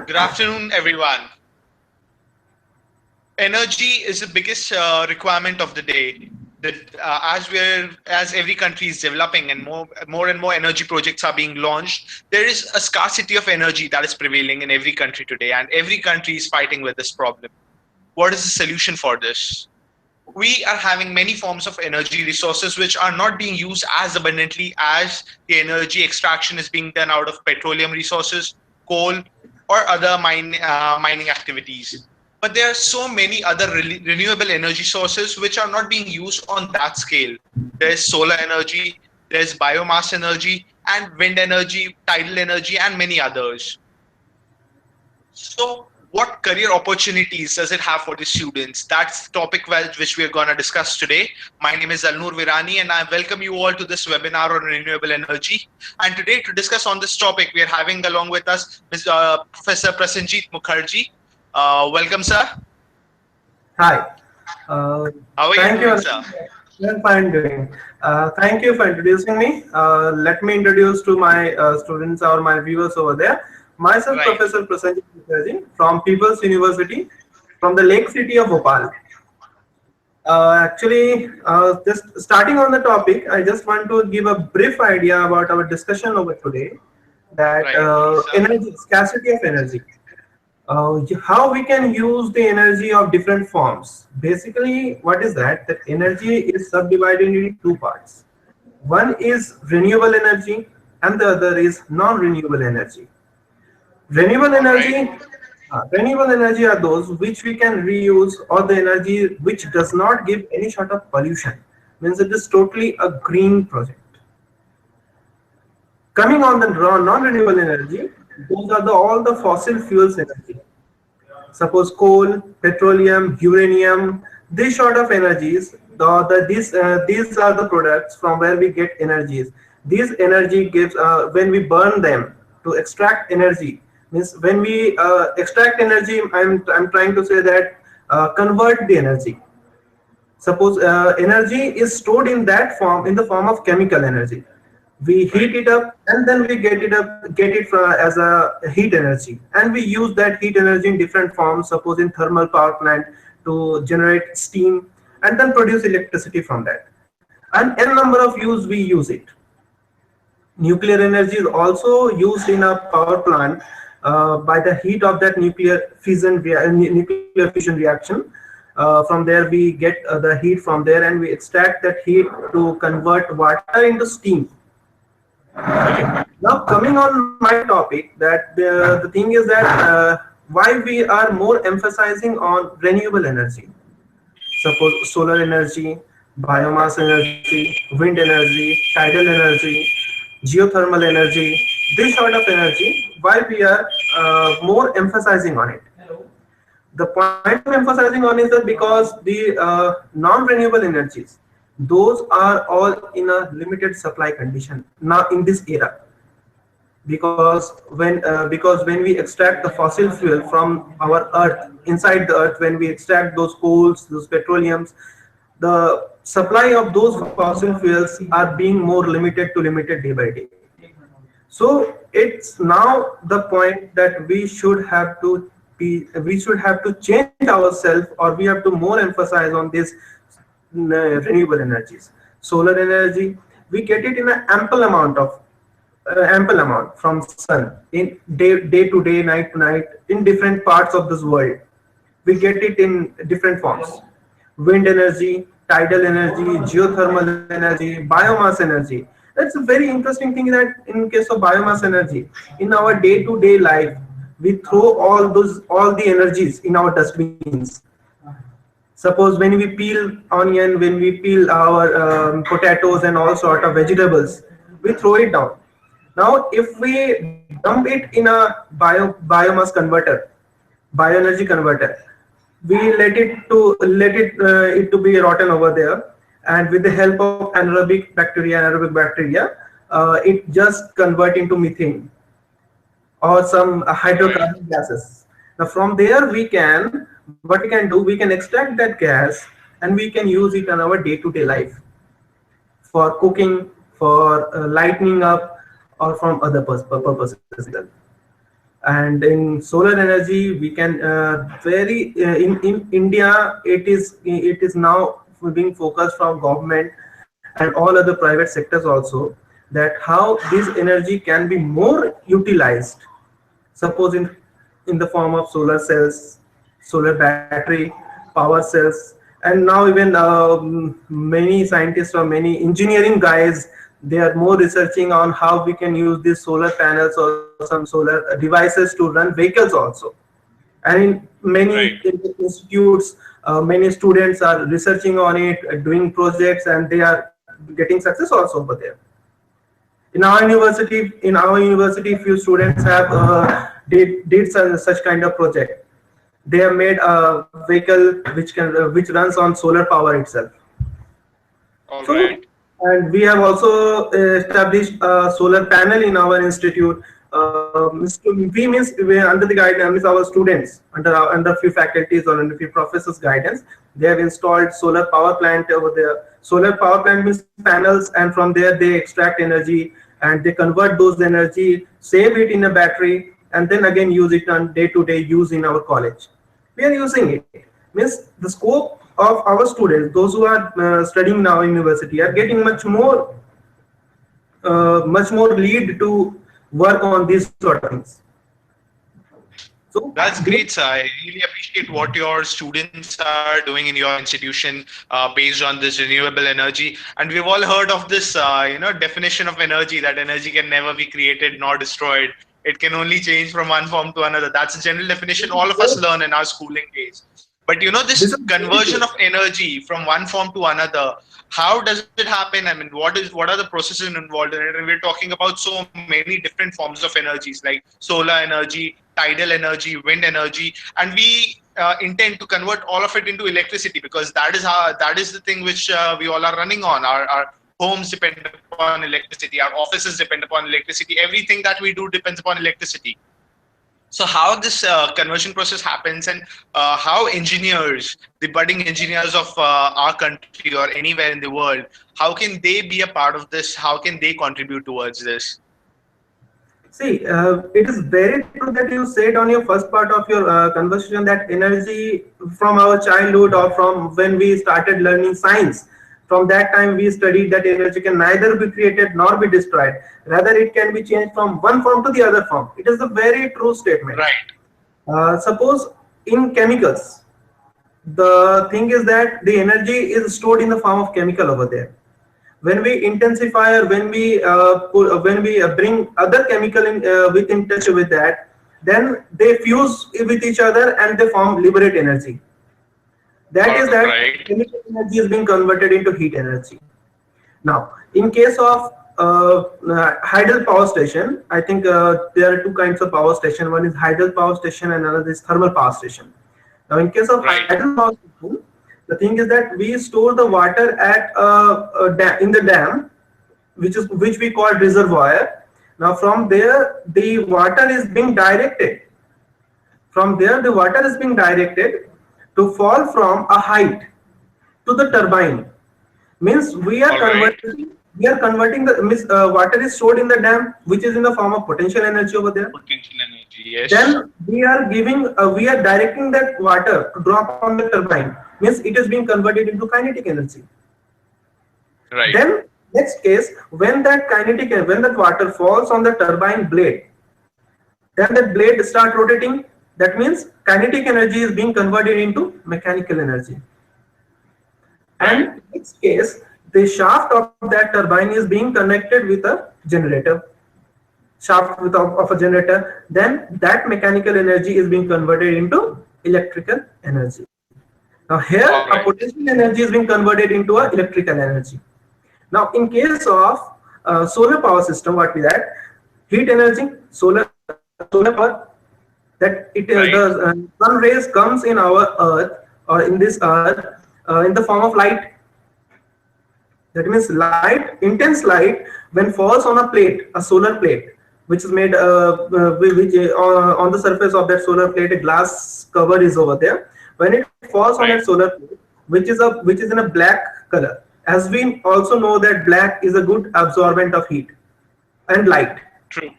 Good afternoon, everyone. Energy is the biggest requirement of the day. That as every country is developing and more and more energy projects are being launched, there is a scarcity of energy that is prevailing in every country today, and every country is fighting with this problem. What is the solution for this? We are having many forms of energy resources which are not being used as abundantly as the energy extraction is being done out of petroleum resources, coal, or other mining activities. But there are so many other renewable energy sources which are not being used on that scale. There's solar energy, there's biomass energy, and wind energy, tidal energy, and many others. So, what career opportunities does it have for the students? That's the topic which we are going to discuss today. My name is Alnoor Virani, and I welcome you all to this webinar on renewable energy. And today, to discuss on this topic, we are having along with us Professor Prasenjit Mukherjee. Welcome, sir. Hi. Uh, How are you Thank doing, you. sir? I'm fine doing. Thank you for introducing me. Let me introduce to my students or my viewers over there. Myself, Right. Professor Prasenjit Mukherjee from People's University from the Lake City of Bhopal. Just starting on the topic, I just want to give a brief idea about our discussion over today. That Right, please, sir. energy, scarcity of energy. How we can use the energy of different forms. Basically, what is that? That energy is subdivided into two parts. One is renewable energy, and the other is non-renewable energy. Renewable All right. energy, renewable energy are those which we can reuse, or the energy which does not give any sort of pollution. Means it is totally a green project. Coming on the non-renewable energy, those are all the fossil fuels energy. Suppose coal, petroleum, uranium, these sort of energies, these are the products from where we get energies. This energy gives, when we burn them to extract energy, means when we extract energy, I'm trying to say that convert the energy. Suppose energy is stored in that form, in the form of chemical energy. We Right. heat it up and then we get it as a heat energy, and we use that heat energy in different forms. Suppose in thermal power plant to generate steam and then produce electricity from that. And n number of use we use it. Nuclear energy is also used in a power plant by the heat of that nuclear fusion reaction. From there we get the heat from there, and we extract that heat to convert water into steam. Okay. Now coming on my topic, that the thing is that why we are more emphasizing on renewable energy. Suppose solar energy, biomass energy, wind energy, tidal energy, geothermal energy, this sort of energy, why we are more emphasizing on it. The point of emphasizing on is that because the non-renewable energies, those are all in a limited supply condition now in this era. Because when we extract the fossil fuel from our earth, inside the earth, when we extract those coals, those petroleums, the supply of those fossil fuels are being more limited day by day. So it's now the point that we should have to change ourselves, or we have to more emphasize on this renewable energies. Solar energy, we get it in an ample amount from sun, in day to day, night to night, in different parts of this world. We get it in different forms. Wind energy, tidal energy, geothermal energy, biomass energy. That's a very interesting thing, that in case of biomass energy, in our day to day life, we throw all the energies in our dustbins. Suppose when we peel onion, when we peel our potatoes and all sort of vegetables, we throw it down. Now, if we dump it in a biomass converter, bioenergy converter, we let it to be rotten over there, and with the help of anaerobic bacteria, it just convert into methane or some Right. hydrocarbon gases. Now from there what we can do, we can extract that gas and we can use it in our day-to-day life for cooking, for lightening up, or from other purposes as well. And in solar energy, we can very in India, it is now being focused from government and all other private sectors also, that how this energy can be more utilized. Suppose in the form of solar cells, solar battery, power cells, and now even many scientists or many engineering guys, they are more researching on how we can use these solar panels or some solar devices to run vehicles also. And in many Right. institutes, many students are researching on it, doing projects, and they are getting success also over there. In our university, few students have did such kind of project. They have made a vehicle which runs on solar power itself. All So, right. and we have also established a solar panel in our institute. We under the guidance, our students under few faculties or under few professors' guidance, they have installed solar power plant over there. Solar power plant means panels, and from there they extract energy and they convert those energy, save it in a battery, and then again use it on day-to-day use in our college. We are using it. Means the scope of our students, those who are studying now in university, are getting much more lead to work on these sort of things. So That's great, sir. I really appreciate what your students are doing in your institution based on this renewable energy. And we've all heard of this, definition of energy, that energy can never be created nor destroyed. It can only change from one form to another. That's a general definition all of us learn in our schooling days. But this is this very conversion good. of energy from one form to another, how does it happen? I mean, what are the processes involved in it? And we're talking about so many different forms of energies like solar energy, tidal energy, wind energy, and we intend to convert all of it into electricity, because that is the thing which we all are running on. Our homes depend upon electricity, our offices depend upon electricity, everything that we do depends upon electricity. So how this conversion process happens, and how engineers, the budding engineers of our country or anywhere in the world, how can they be a part of this? How can they contribute towards this? See, it is very true that you said on your first part of your conversation that energy from our childhood or from when we started learning science, from that time we studied that energy can neither be created nor be destroyed. Rather, it can be changed from one form to the other form. It is a very true statement. Right. Suppose in chemicals, the thing is that the energy is stored in the form of chemical over there. When we intensify or when we bring other chemical in touch with that, then they fuse with each other and they form liberate energy. That All is that right. chemical energy is being converted into heat energy. Now, in case of hydel power station, I think there are two kinds of power station. One is hydel power station and another is thermal power station. Now, in case of Right. hydel power station, the thing is that we store the water at in the dam, which we call reservoir. Now, from there, the water is being directed. From there, the water is being directed to fall from a height to the turbine. Means All right. we are converting the water is stored in the dam, which is in the form of potential energy over there. Potential energy. Yes. Then we are directing that water to drop on the turbine. Means it is being converted into kinetic energy. Right. Then next case, when that water falls on the turbine blade, then that blade start rotating. That means kinetic energy is being converted into mechanical energy. Right. And in this case, the shaft of that turbine is being connected with a generator. Of a generator, then that mechanical energy is being converted into electrical energy. Now here All a right. potential energy is being converted into a electrical energy. Now in case of solar power system, what is that? Heat energy, solar power, that Right. the sun rays comes in our earth or in this earth in the form of light. That means light, intense light, when falls on a plate, a solar plate, which is made on the surface of that solar plate, a glass cover is over there. When it falls on that Right. solar plate, which is in a black color, as we also know that black is a good absorbent of heat and light. True.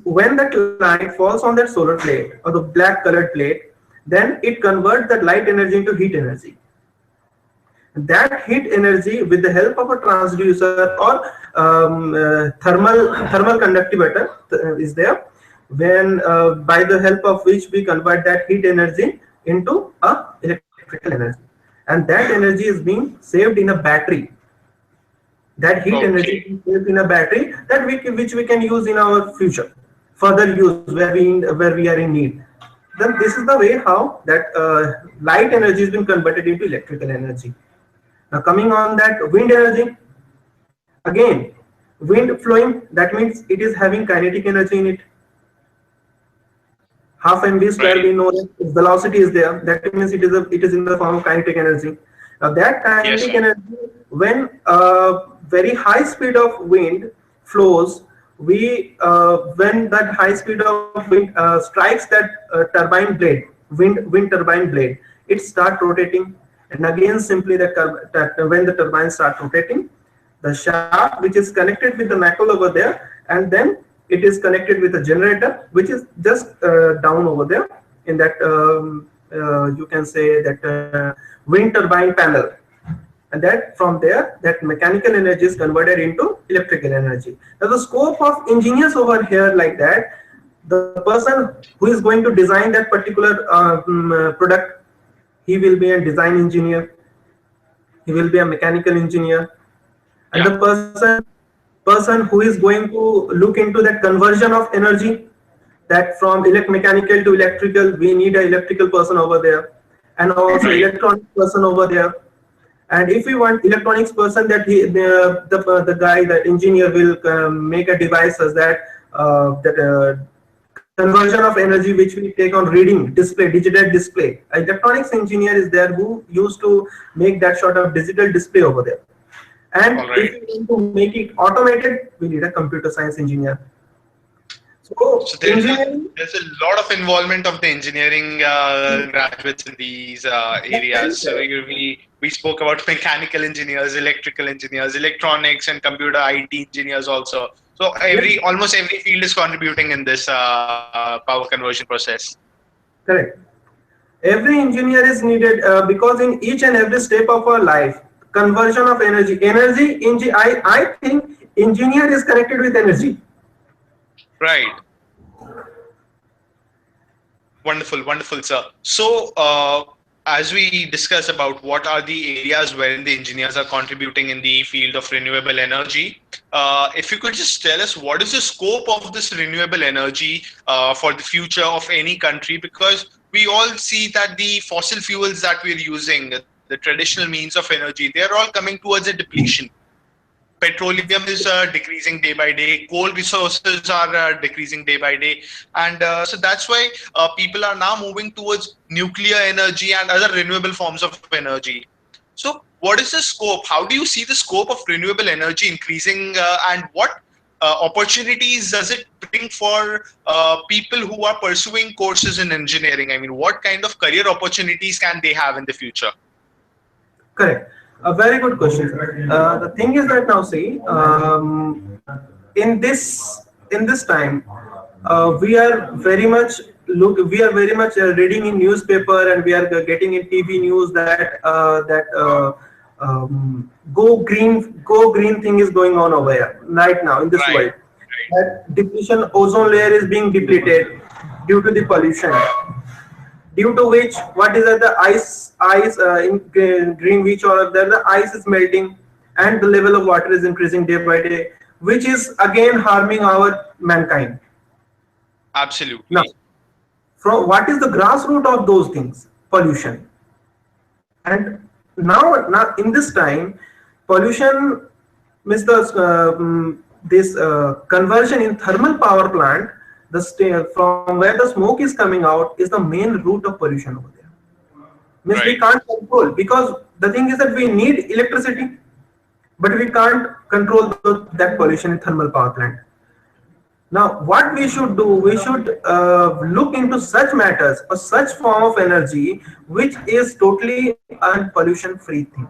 When that light falls on that solar plate or the black colored plate, then it converts that light energy into heat energy. That heat energy, with the help of a transducer or thermal conductivator is there, when by the help of which we convert that heat energy into a electrical energy, and that energy is being saved in a battery. That heat energy Okay. is saved in a battery that which we can use in our future, further use where we are in need. Then this is the way how that light energy has been converted into electrical energy. Now coming on that wind energy, again, wind flowing, that means it is having kinetic energy in it. Half mv square, Right. we know that its velocity is there. That means it is in the form of kinetic energy. Now that Yes, kinetic sir. energy, when very high speed of wind flows, we when that high speed of wind strikes that turbine blade, wind turbine blade, it start rotating. And again, simply that when the turbine start rotating, the shaft which is connected with the knuckle over there, and then it is connected with a generator which is just down over there in that you can say that wind turbine panel. And that from there, that mechanical energy is converted into electrical energy. Now the scope of engineers over here, like that, the person who is going to design that particular product, he will be a design engineer, he will be a mechanical engineer, and Yeah. the person who is going to look into that conversion of energy, that from mechanical to electrical, we need an electrical person over there, and also Right. electronic person over there. And if we want electronics person, that the guy, that engineer will make a device as that conversion of energy which we take on reading display, digital display. Electronics engineer is there who used to make that sort of digital display over there. All And if right. we want to make it automated, we need a computer science engineer. So So engineering, there's a lot of involvement of the engineering graduates in these areas. So we spoke about mechanical engineers, electrical engineers, electronics, and computer IT engineers also. So yes, every almost every field is contributing in this power conversion process. correct. Every engineer is needed because in each and every step of our life, conversion of I think engineer is connected with energy. Right. Wonderful, wonderful, sir. So, as we discuss about what are the areas wherein the engineers are contributing in the field of renewable energy, if you could just tell us what is the scope of this renewable energy for the future of any country? Because we all see that the fossil fuels that we're using, the traditional means of energy, they are all coming towards a depletion. Petroleum is decreasing day by day, coal resources are decreasing day by day, and so that's why people are now moving towards nuclear energy and other renewable forms of energy. So what is the scope? How do you see the scope of renewable energy increasing, and what opportunities does it bring for people who are pursuing courses in engineering? I mean, what kind of career opportunities can they have in the future? Correct. A very good question. The thing is that now see, in this time, we are very much reading in newspaper, and we are getting in TV news that go green thing is going on over here right now in this Right, world. That depletion, ozone layer is being depleted due to the pollution, due to which what is that the ice in Greenwich or there the ice is melting, and the level of water is increasing day by day, which is again harming our mankind. Now, absolutely. from what is the grassroot of those things? Pollution. And now in this time, pollution means this conversion in thermal power plant, from where the smoke is coming out is the main root of pollution over there. Means we Right. can't control, because the thing is that we need electricity, but we can't control that pollution in thermal power plant. Now what we should do, we should look into such matters or such form of energy which is totally un pollution free thing,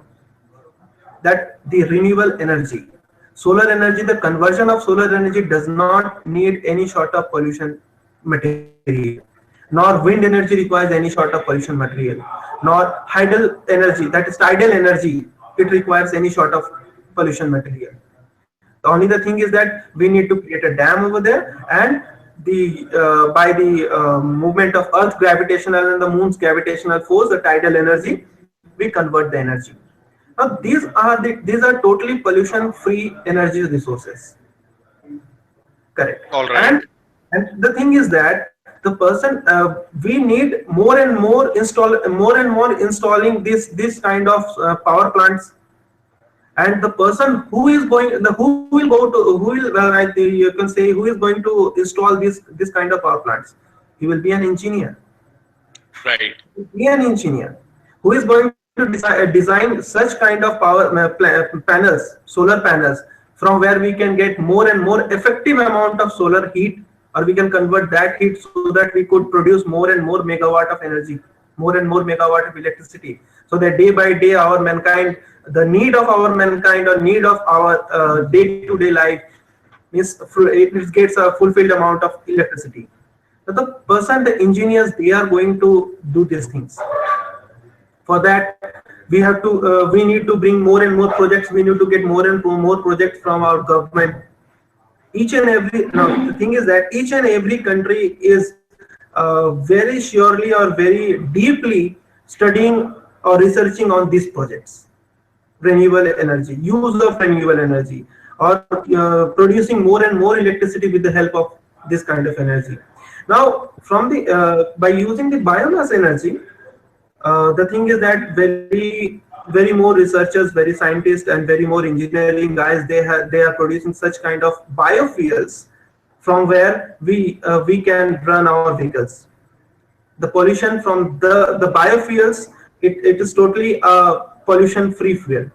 that the renewable energy. Solar energy, the conversion of solar energy does not need any sort of pollution material, nor wind energy requires any sort of pollution material, nor hydel energy, that is tidal energy, it requires any sort of pollution material. The only the thing is that we need to create a dam over there, and the by the movement of Earth gravitational and the Moon's gravitational force, the tidal energy, we convert the energy. Now these are totally pollution free energy resources. Correct. All right. And the thing is that the person we need more and more installing this kind of power plants. And the person who is going the who will go to who will you can say who is going to install this kind of power plants, he will be an engineer. Right. Be an engineer who is going to design such kind of power panels, solar panels, from where we can get more and more effective amount of solar heat, or we can convert that heat so that we could produce more and more megawatt of energy, more and more megawatt of electricity, so that day by day our mankind, the need of our mankind or need of our day-to-day life is it gets a fulfilled amount of electricity. So the person, the engineers, they are going to do these things. For that, we need to bring more and more projects. We need to get more and more projects from our government. Each and every now the thing is that each and every country is very surely or very deeply studying or researching on these projects, renewable energy, use of renewable energy, or producing more and more electricity with the help of this kind of energy. Now, from the by using the biomass energy, the thing is that very more researchers, very scientists, and very more engineering guys, they are producing such kind of biofuels from where we can run our vehicles. The pollution from the biofuels, it is totally a pollution free fuel.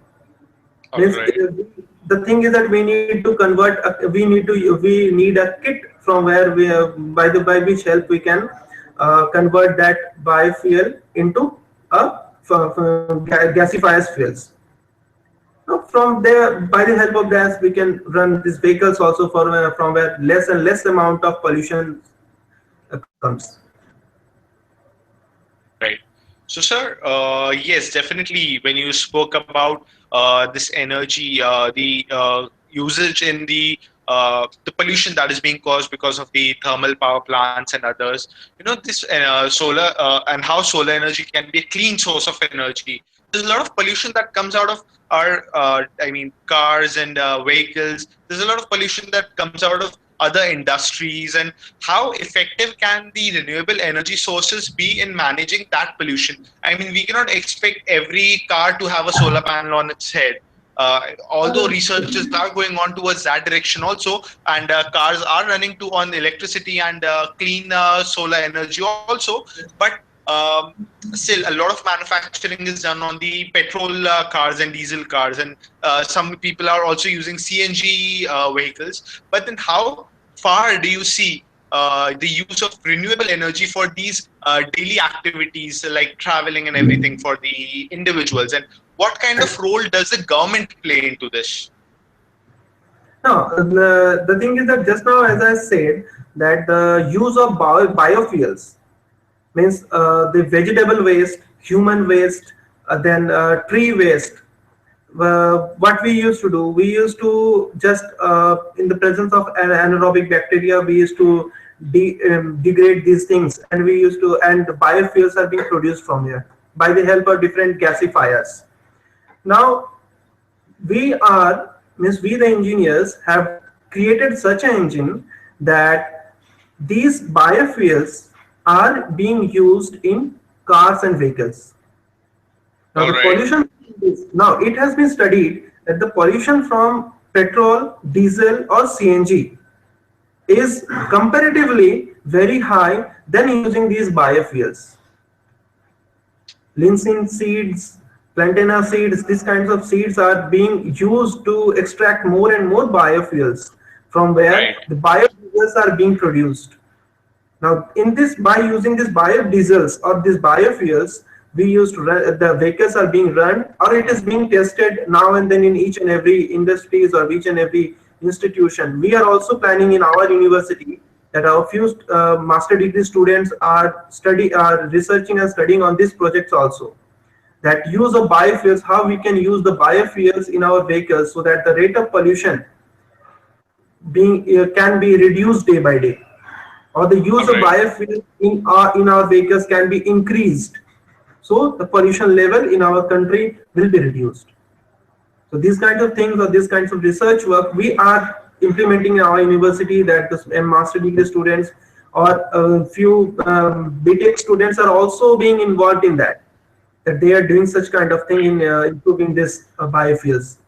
All Means right. the thing is that we need to convert we need a kit from where we by which help we can convert that biofuel into a gasifiers fuels. Now, from there, by the help of gas, we can run these vehicles also from where less and less amount of pollution comes. Right. So, sir, yes, definitely. When you spoke about this energy, the usage in the pollution that is being caused because of the thermal power plants and others, this solar and how solar energy can be a clean source of energy. There's a lot of pollution that comes out of our, I mean, cars and vehicles. There's a lot of pollution that comes out of other industries, and how effective can the renewable energy sources be in managing that pollution? I mean, we cannot expect every car to have a solar panel on its head. Although researchers are going on towards that direction also, and cars are running to on electricity and clean solar energy also, but still a lot of manufacturing is done on the petrol cars and diesel cars, and some people are also using CNG vehicles. But then how far do you see the use of renewable energy for these daily activities like traveling and everything for the individuals, and what kind of role does the government play into this? Now, the thing is that just now, as I said, that the use of biofuels means the vegetable waste, human waste, then tree waste. What we used to do, we used to just in the presence of anaerobic bacteria, we used to degrade these things, and we used to, and the biofuels are being produced from here by the help of different gasifiers. Now we the engineers have created such an engine that these biofuels are being used in cars and vehicles. Now All the right. pollution now it has been studied that the pollution from petrol, diesel, or CNG is comparatively very high than using these biofuels. Linseed seeds, plantain seeds, these kinds of seeds are being used to extract more and more biofuels from Right. where the biodiesels are being produced. Now, in this, by using these biodiesels or these biofuels, We used to run, the vehicles are being run, or it is being tested now and then in each and every industries or each and every institution. We are also planning in our university that our few master degree students are researching and studying on these projects also, that use of biofuels, how we can use the biofuels in our vehicles so that the rate of pollution being can be reduced day by day, or the All use of right. biofuels in our vehicles can be increased, so the pollution level in our country will be reduced. So these kinds of things or these kinds of research work we are implementing in our university, that the master degree students or a few BTech students are also being involved in that, that they are doing such kind of thing in improving this biofuels.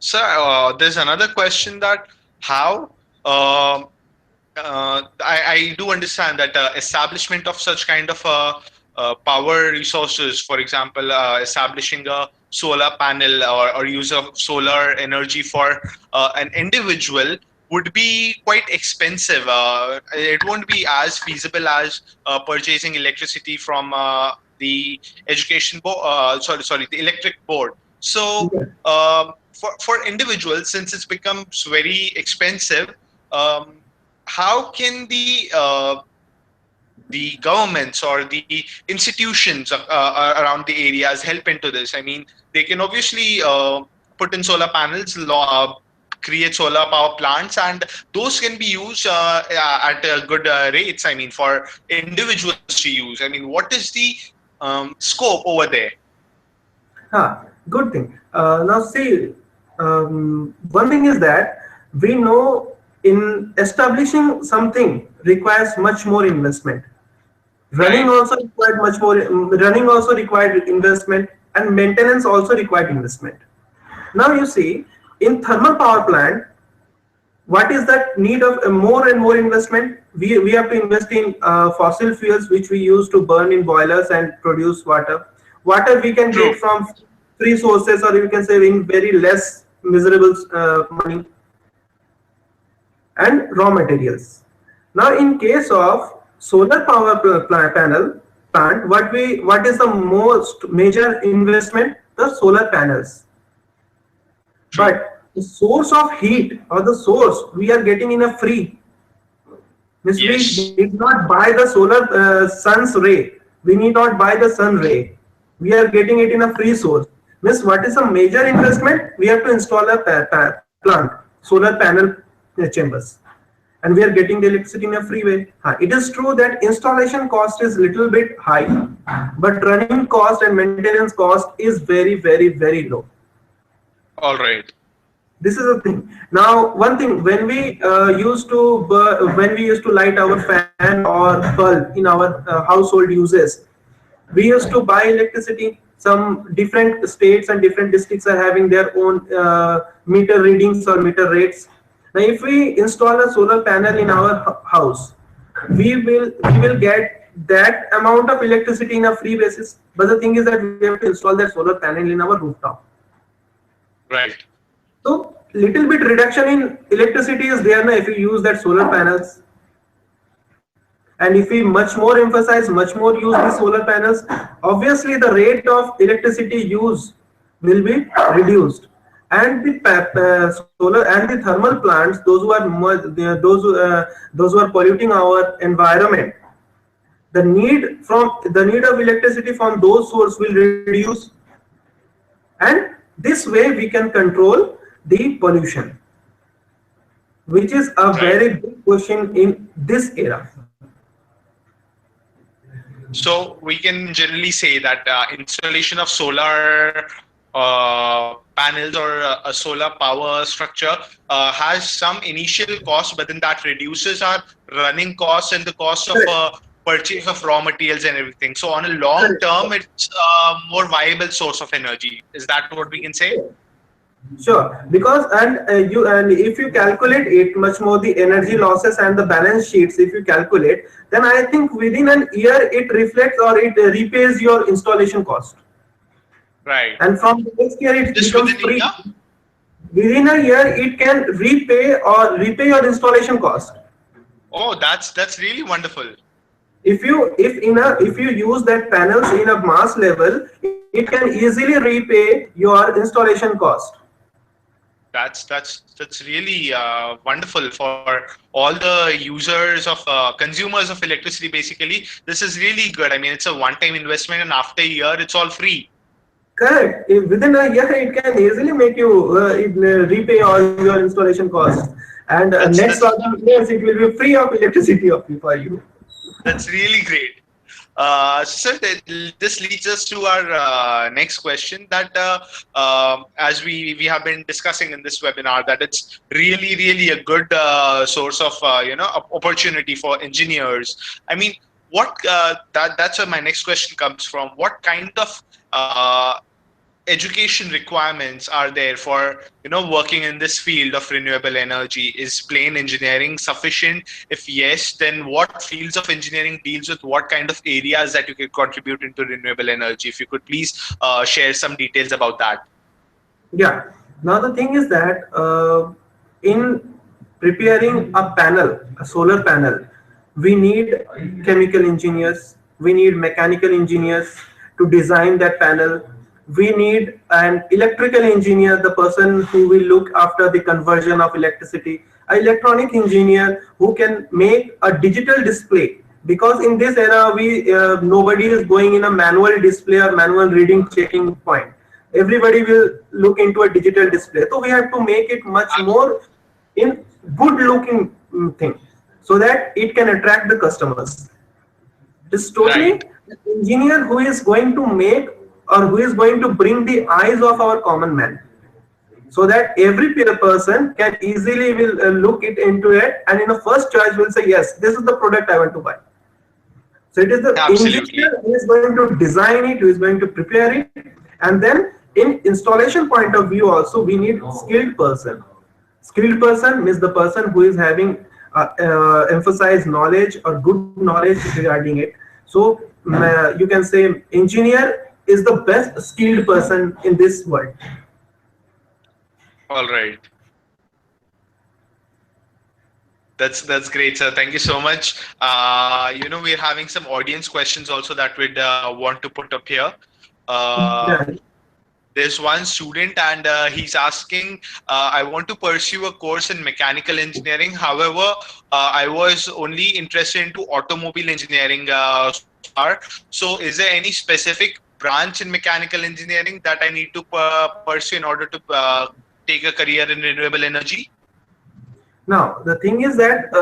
Sir, there's another question that how I do understand that establishment of such kind of power resources, for example, establishing a solar panel or use of solar energy for an individual would be quite expensive. It won't be as feasible as purchasing electricity from the education board. Sorry, the electric board. So Yeah. for individuals, since it's becomes very expensive, um, how can the governments or the institutions around the areas help into this? I mean, they can obviously put in solar panels, create solar power plants, and those can be used at good rates. I mean, for individuals to use. I mean, what is the scope over there? Good thing. Now see, one thing is that we know in establishing something requires much more investment. Right. Running also required investment, and maintenance also required investment. Now you see, in thermal power plant, what is that need of more and more investment? We have to invest in fossil fuels which we use to burn in boilers and produce water. Water we can True. get from free sources, or you can say in very less miserable money, and raw materials. Now, in case of solar power panel plant, what is the most major investment? The solar panels. True. But the source of heat or the source we are getting in a free. Means we Yes. need not buy the solar sun's ray. We need not buy the sun ray. We are getting it in a free source. Means what is a major investment? We have to install a plant, solar panel chambers, and we are getting the electricity in a free way. It is true that installation cost is little bit high, but running cost and maintenance cost is very low. All right. This is a thing. Now, one thing, when we used to light our fan or bulb in our household uses, we used to buy electricity. Some different states and different districts are having their own meter readings or meter rates. Now, if we install a solar panel in our house, we will get that amount of electricity in a free basis. But the thing is that we have to install that solar panel in our rooftop. Right. So little bit reduction in electricity is there now if we use that solar panels. And if we much more emphasize, much more use the solar panels, obviously the rate of electricity use will be reduced. And the solar and the thermal plants, those who are those who are polluting our environment, the need of electricity from those sources will reduce, and this way we can control the pollution, which is a Right. very big question in this era. So we can generally say that installation of solar panels or a solar power structure has some initial cost, but then that reduces our running costs and the cost of Correct. purchase of raw materials and everything. So on a long Correct. term, it's a more viable source of energy. Is that what we can say? Sure, because and if you calculate it much more the energy losses and the balance sheets, if you calculate, then I think within an year it reflects or it repays your installation cost, Right. and from the next year it Just becomes within a free. year? Within a year it can repay your installation cost. Oh, that's really wonderful. If you use that panels in a mass level, it can easily repay your installation cost. That's really wonderful for all the users of consumers of electricity. Basically, this is really good. I mean, it's a one-time investment, and after a year, it's all free. Correct. Within a year, it can easily make you repay all your installation costs. And next That's order means it will be free of electricity for you. that's really great. So this leads us to our next question. That as we have been discussing in this webinar, that it's really a good source of opportunity for engineers. I mean, what that's where my next question comes from. What kind of education requirements are there for working in this field of renewable energy? Is plain engineering sufficient? If yes, then what fields of engineering deals with what kind of areas that you can contribute into renewable energy? If you could please share some details about that. Yeah. Now the thing is that in preparing a panel, a solar panel, we need chemical engineers, we need mechanical engineers to design that panel. We need an electrical engineer, the person who will look after the conversion of electricity, an electronic engineer who can make a digital display. Because in this era, we nobody is going in a manual display or manual reading checking point. Everybody will look into a digital display, so we have to make it much more in good looking thing, so that it can attract the customers. It's Right. totally the engineer who is going to make, or who is going to bring the eyes of our common man, so that every person can easily will look it into it, and in the first choice will say, yes, this is the product I want to buy. So it is the Absolutely. engineer who is going to design it, who is going to prepare it, and then in installation point of view also we need skilled person. Skilled person means the person who is having emphasized knowledge or good knowledge regarding it. So you can say engineer is the best skilled person in this world. All right. That's great, sir. Thank you so much. We're having some audience questions also that we'd want to put up here. Uh, Yeah. there's one student, and he's asking, I want to pursue a course in mechanical engineering. However, I was only interested into automobile engineering so far. So is there any specific branch in mechanical engineering that I need to pursue in order to take a career in renewable energy? Now, the thing is that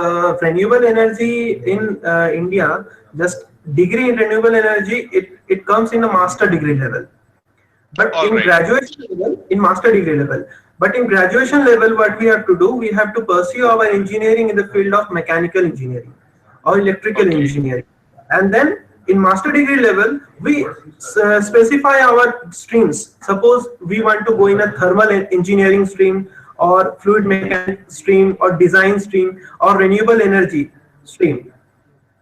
renewable energy in India, just degree in renewable energy, it comes in a master degree level. But All in right. graduation level, in master degree level, but in graduation level, what we have to do, we have to pursue our engineering in the field of mechanical engineering or electrical Okay. engineering. And then in master degree level, we specify our streams. Suppose we want to go in a thermal engineering stream, or fluid mechanics stream, or design stream, or renewable energy stream.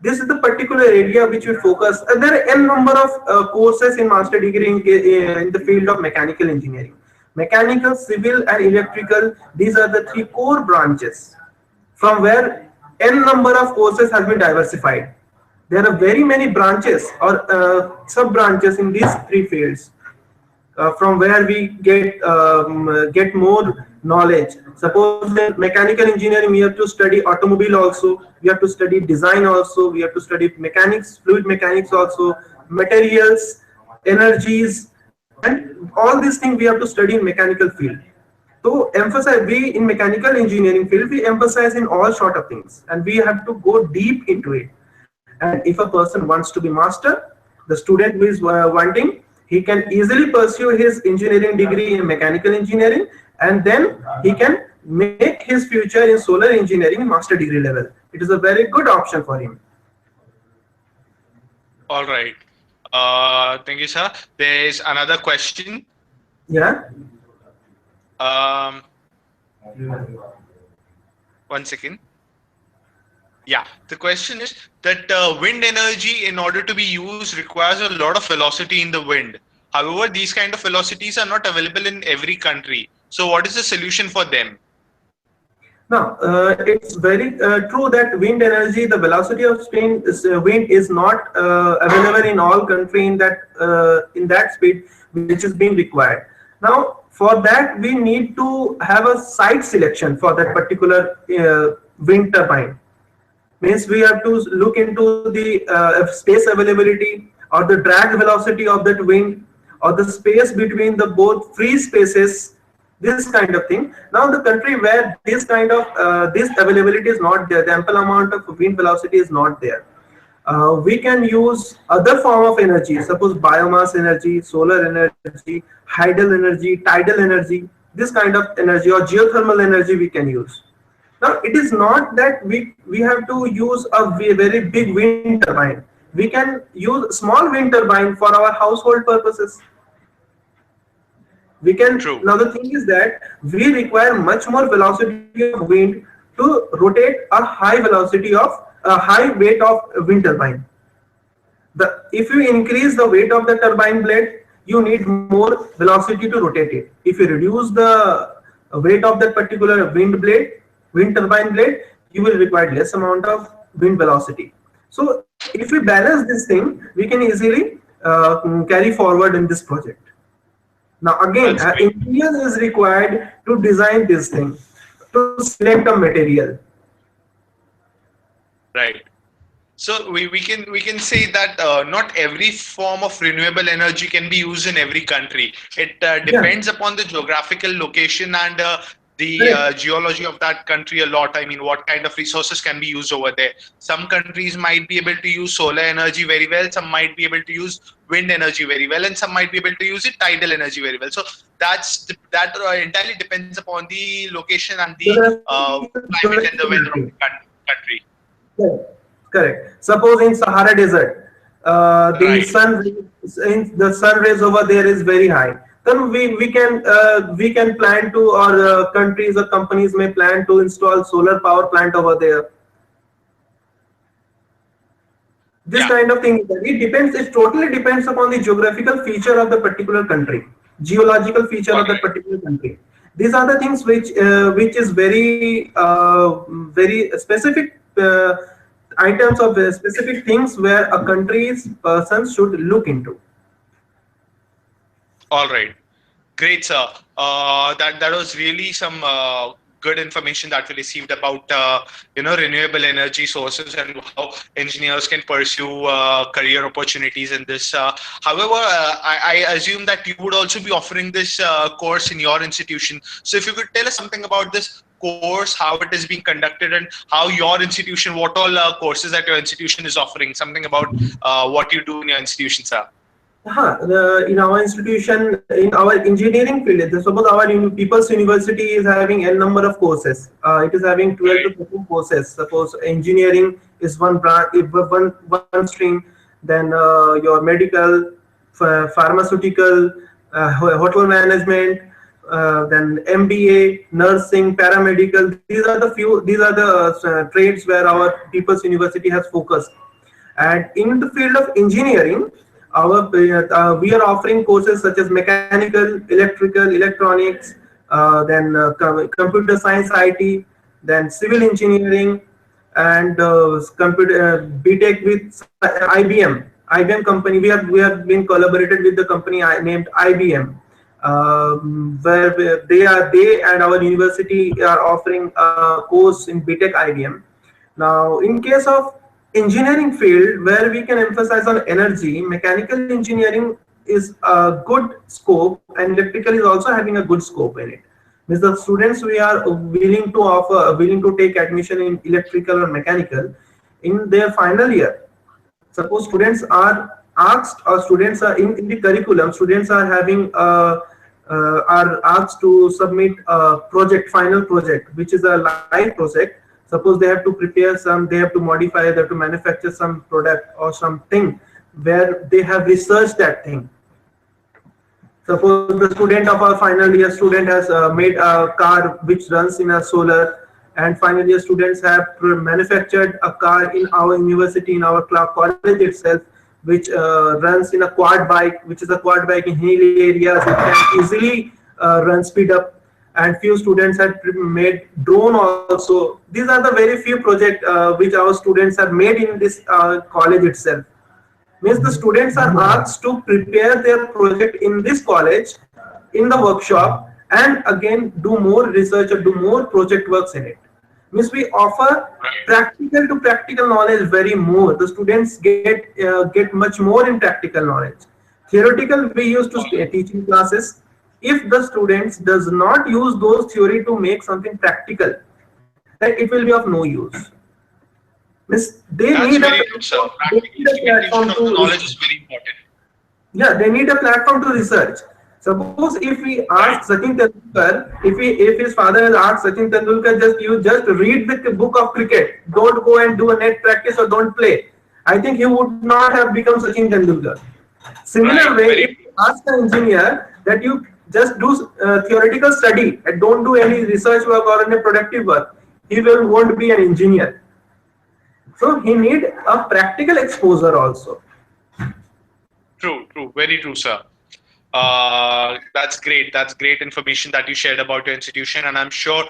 This is the particular area which we focus. There are n number of courses in master degree in the field of mechanical engineering. Mechanical, civil, and electrical. These are the three core branches from where n number of courses has been diversified. There are very many branches or sub branches in these three fields, from where we get more knowledge. Suppose in mechanical engineering we have to study automobile also, we have to study design also, we have to study mechanics, fluid mechanics also, materials, energies, and all these things we have to study in mechanical field. So emphasize, we in mechanical engineering field we emphasize in all sort of things, and we have to go deep into it. And if a person wants to be master, the student who is wanting, he can easily pursue his engineering degree in mechanical engineering, and then he can make his future in solar engineering in master degree level. It is a very good option for him. All right. Thank you, sir. There's another question. Yeah. Um, One second. Yeah, the question is that wind energy, in order to be used, requires a lot of velocity in the wind. However, these kind of velocities are not available in every country. So, what is the solution for them? Now, it's very true that wind energy, the velocity of wind is not available in all country in that speed which is being required. Now, for that we need to have a site selection for that particular wind turbine. Means we have to look into the space availability or the drag velocity of that wind or the space between the both free spaces, this kind of thing. Now the country where this availability is not there, the ample amount of wind velocity is not there, we can use other form of energy, suppose biomass energy, solar energy, hydel energy, tidal energy, this kind of energy or geothermal energy we can use. Now, it is not that we have to use a very big wind turbine. We can use small wind turbine for our household purposes. We can, True. now the thing is that we require much more velocity of wind to rotate a high velocity of a high weight of wind turbine. If you increase the weight of the turbine blade, you need more velocity to rotate it. If you reduce the weight of that particular wind turbine blade, you will require less amount of wind velocity. So if we balance this thing, we can easily carry forward in this project. Now again, That's great. engineer is required to design this thing, to select a material. Right. So we can say that not every form of renewable energy can be used in every country. It Yeah, depends upon the geographical location and the correct. geology of that country a lot. I mean, what kind of resources can be used over there? Some countries might be able to use solar energy very well. Some might be able to use wind energy very well, and some might be able to use it tidal energy very well. So that entirely depends upon the location and the climate and the Geographical weather of country. the country. Correct. Correct. Suppose in Sahara Desert, Right. the sun rays over there is very high. Then we can plan to, or countries or companies may plan to install solar power plant over there. This Yeah. kind of thing, it depends. It totally depends upon the geographical feature of the particular country, geological feature All of the right. particular country. These are the things which is very specific items of specific things where a country's persons should look into. All right. Great, sir. That was really some good information that we received about renewable energy sources and how engineers can pursue career opportunities in this. However, I assume that you would also be offering this course in your institution. So if you could tell us something about this course, how it is being conducted, and how your institution, what all courses that your institution is offering, something about what you do in your institution, sir. In our institution, in our engineering field, suppose our People's University is having n number of courses. It is having 12 Right. to 13 courses. Suppose engineering is one branch, one stream. Then your medical, pharmaceutical, hotel management, then MBA, nursing, paramedical. These are the trades where our People's University has focused. And in the field of engineering, we are offering courses such as mechanical, electrical, electronics, then computer science IT, then civil engineering, and computer BTech with IBM. IBM company. We have been collaborated with the company named IBM, where they and our university are offering a course in BTech IBM. Now, in case of engineering field where we can emphasize on energy, mechanical engineering is a good scope, and electrical is also having a good scope in it. Means the students we are willing to take admission in electrical or mechanical in their final year. Suppose students are asked, or students are in the curriculum, students are having are asked to submit a project, final project, which is a live project. Suppose they have to prepare some, they have to modify, they have to manufacture some product or something where they have researched that thing. Suppose the student of our final year student has made a car which runs in a solar, and final year students have manufactured a car in our university, in our college itself, which runs in a quad bike, which is a quad bike in hilly areas. It can easily run speed up. and few students had made drone also. These are the very few projects which our students have made in this college itself. Means the students are asked to prepare their project in this college, in the workshop, and again do more research or do more project works in it. Means we offer practical to practical knowledge very more. The students get much more in practical knowledge. Theoretical we used to teach in classes. If the students does not use those theory to make something practical, then it will be of no use. Means That's very true, sir. they Practical need a implementation platform of the to knowledge is research. very important. Yeah, they need a platform to research. Suppose if we Right. ask Sachin Tendulkar, if his father has asked Sachin Tendulkar, just read the book of cricket, don't go and do a net practice or don't play, I think he would not have become Sachin Tendulkar. Similar Right. way, if Very you ask an engineer that you just do theoretical study and don't do any research work or any productive work, he will won't be an engineer. So he need a practical exposure also. true. True. Very true, sir. That's great. That's great information that you shared about your institution, and I'm sure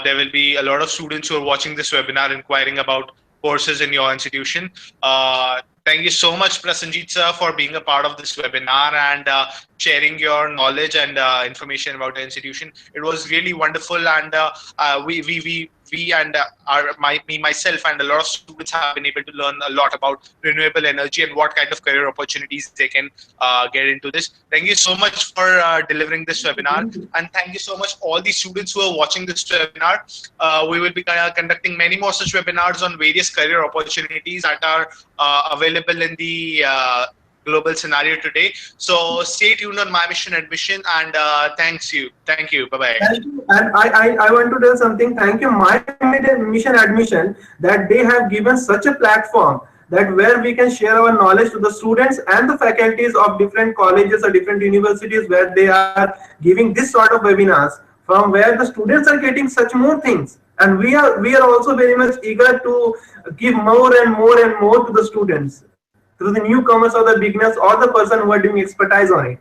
there will be a lot of students who are watching this webinar inquiring about courses in your institution. Thank you so much, Prasanjit sir, for being a part of this webinar and sharing your knowledge and information about your institution. It was really wonderful, and we and me myself and a lot of students have been able to learn a lot about renewable energy and what kind of career opportunities they can get into this. Thank you so much for delivering this webinar, and thank you so much all the students who are watching this webinar. We will be conducting many more such webinars on various career opportunities that are available in the global scenario today. So stay tuned on My Mission Admission, and thank you. Bye bye. Thank you. And I want to tell something. Thank you, my mission admission, that they have given such a platform that where we can share our knowledge to the students and the faculties of different colleges or different universities where they are giving this sort of webinars, from where the students are getting such more things. And we are also very much eager to give more and more and more to the students, through the newcomers or the beginners or the person who are doing expertise on it.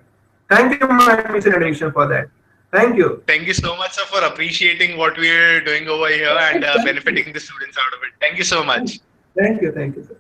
Thank you, my mission admission, for that. Thank you. Thank you so much, sir, for appreciating what we're doing over here and benefiting the students out of it. Thank you so much. Thank you. Thank you, sir.